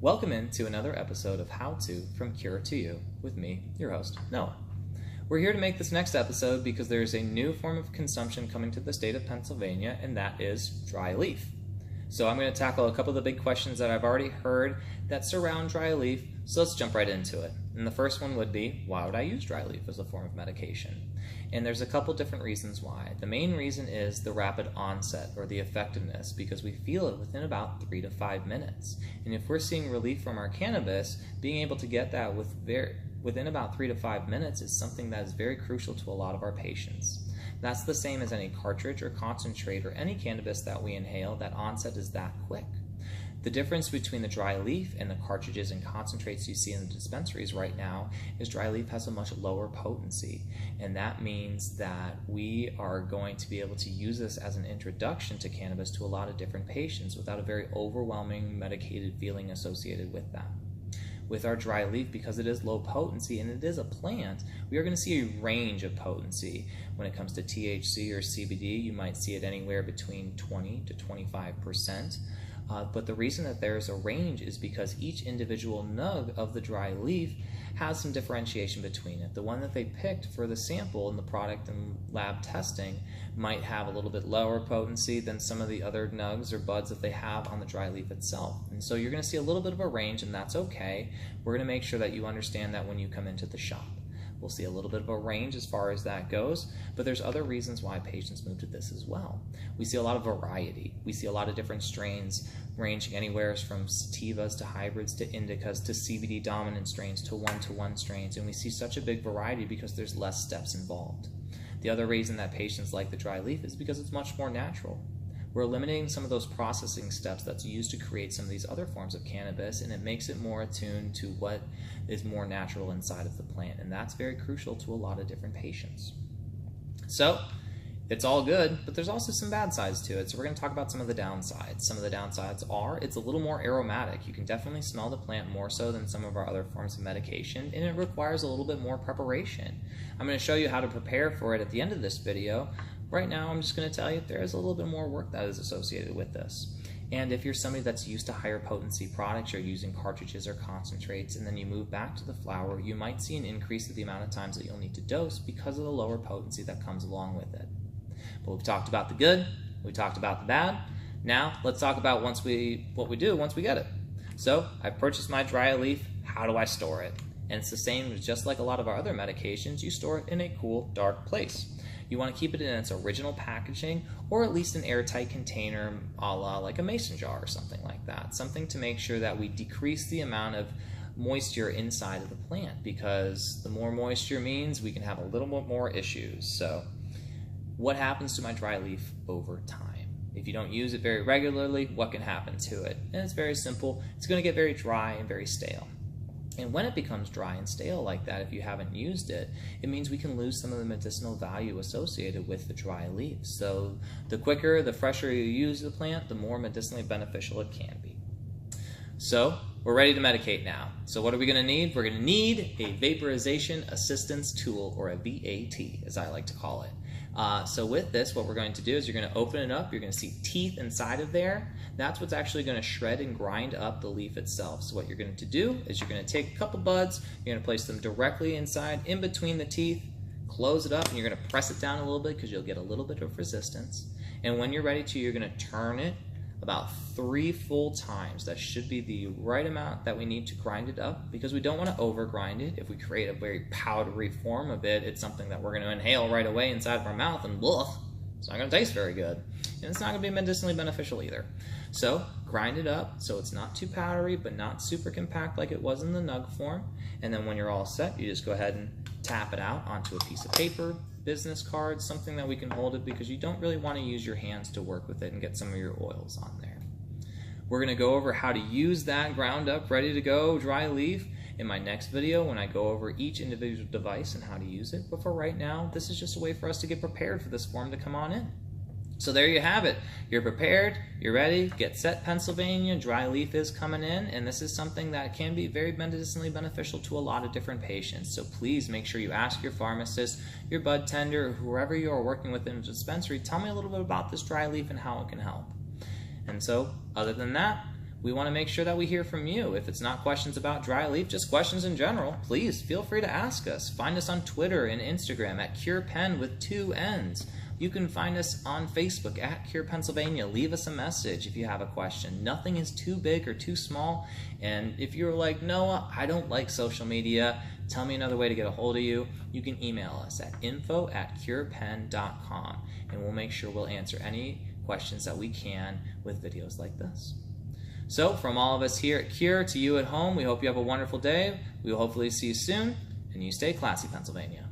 Welcome into another episode of How To From Cure to You with me, your host, Noah. We're here to make this next episode because there's a new form of consumption coming to the state of Pennsylvania, and that is dry leaf. So I'm going to tackle a couple of the big questions that I've already heard that surround dry leaf, so let's jump right into it. And the first one would be, why would I use dry leaf as a form of medication? And there's a couple different reasons why. The main reason is the rapid onset or the effectiveness, because we feel it within about 3 to 5 minutes. And if we're seeing relief from our cannabis, being able to get that within about 3 to 5 minutes is something that is very crucial to a lot of our patients. That's the same as any cartridge or concentrate or any cannabis that we inhale. That onset is that quick. The difference between the dry leaf and the cartridges and concentrates you see in the dispensaries right now is dry leaf has a much lower potency, and that means that we are going to be able to use this as an introduction to cannabis to a lot of different patients without a very overwhelming medicated feeling associated with that. With our dry leaf, because it is low potency and it is a plant, we are going to see a range of potency. When it comes to THC or CBD, you might see it anywhere between 20 to 25%. But the reason that there's a range is because each individual nug of the dry leaf has some differentiation between it. The one that they picked for the sample in the product and lab testing might have a little bit lower potency than some of the other nugs or buds that they have on the dry leaf itself. And so you're going to see a little bit of a range, and that's okay. We're going to make sure that you understand that when you come into the shop. We'll see a little bit of a range as far as that goes, but there's other reasons why patients move to this as well. We see a lot of variety. We see a lot of different strains ranging anywhere from sativas to hybrids to indicas to CBD dominant strains to one-to-one strains, and we see such a big variety because there's less steps involved. The other reason that patients like the dry leaf is because it's much more natural. We're eliminating some of those processing steps that's used to create some of these other forms of cannabis, and it makes it more attuned to what is more natural inside of the plant, and that's very crucial to a lot of different patients. So it's all good, but there's also some bad sides to it, so we're going to talk about some of the downsides. Some of the downsides are it's a little more aromatic. You can definitely smell the plant more so than some of our other forms of medication, and it requires a little bit more preparation. I'm going to show you how to prepare for it at the end of this video. Right now, I'm just going to tell you there is a little bit more work that is associated with this. And if you're somebody that's used to higher potency products, you're using cartridges or concentrates, and then you move back to the flower, you might see an increase in the amount of times that you'll need to dose because of the lower potency that comes along with it. But we've talked about the good, we talked about the bad. Now, let's talk about what we do once we get it. So, I've purchased my dry leaf. How do I store it? And it's the same, just like a lot of our other medications, you store it in a cool, dark place. You want to keep it in its original packaging, or at least an airtight container, a la like a mason jar or something like that. Something to make sure that we decrease the amount of moisture inside of the plant, because the more moisture means we can have a little bit more issues. So what happens to my dry leaf over time? If you don't use it very regularly, what can happen to it? And it's very simple. It's going to get very dry and very stale. And when it becomes dry and stale like that, if you haven't used it, it means we can lose some of the medicinal value associated with the dry leaves. So the quicker, the fresher you use the plant, the more medicinally beneficial it can be. So we're ready to medicate now. So what are we going to need? We're going to need a vaporization assistance tool, or a VAT, as I like to call it. So with this, what we're going to do is you're going to open it up. You're going to see teeth inside of there. That's what's actually going to shred and grind up the leaf itself. So what you're going to do is you're going to take a couple buds, you're going to place them directly inside, in between the teeth, close it up, and you're going to press it down a little bit because you'll get a little bit of resistance. And when you're ready to, you're going to turn it about 3 full times. That should be the right amount that we need to grind it up, because we don't want to over grind it. If we create a very powdery form of it, it's something that we're going to inhale right away inside of our mouth, and ugh, it's not going to taste very good. And it's not going to be medicinally beneficial either. So grind it up so it's not too powdery, but not super compact like it was in the nug form. And then when you're all set, you just go ahead and tap it out onto a piece of paper, business card, something that we can hold it, because you don't really want to use your hands to work with it and get some of your oils on there. We're going to go over how to use that ground up, ready to go dry leaf in my next video when I go over each individual device and how to use it. But for right now, this is just a way for us to get prepared for this form to come on in. So there you have it. You're prepared, you're ready, get set, Pennsylvania. Dry leaf is coming in, and this is something that can be very medicinally beneficial to a lot of different patients. So please make sure you ask your pharmacist, your bud tender, or whoever you are working with in a dispensary, tell me a little bit about this dry leaf and how it can help. And so, other than that, we want to make sure that we hear from you. If it's not questions about dry leaf, just questions in general, please feel free to ask us. Find us on Twitter and Instagram at CurePen with 2 N's. You can find us on Facebook at Cure Pennsylvania. Leave us a message if you have a question. Nothing is too big or too small. And if you're like, Noah, I don't like social media, tell me another way to get a hold of you. You can email us at info@curepen.com, and we'll make sure we'll answer any questions that we can with videos like this. So from all of us here at Cure to you at home, we hope you have a wonderful day. We will hopefully see you soon, and you stay classy, Pennsylvania.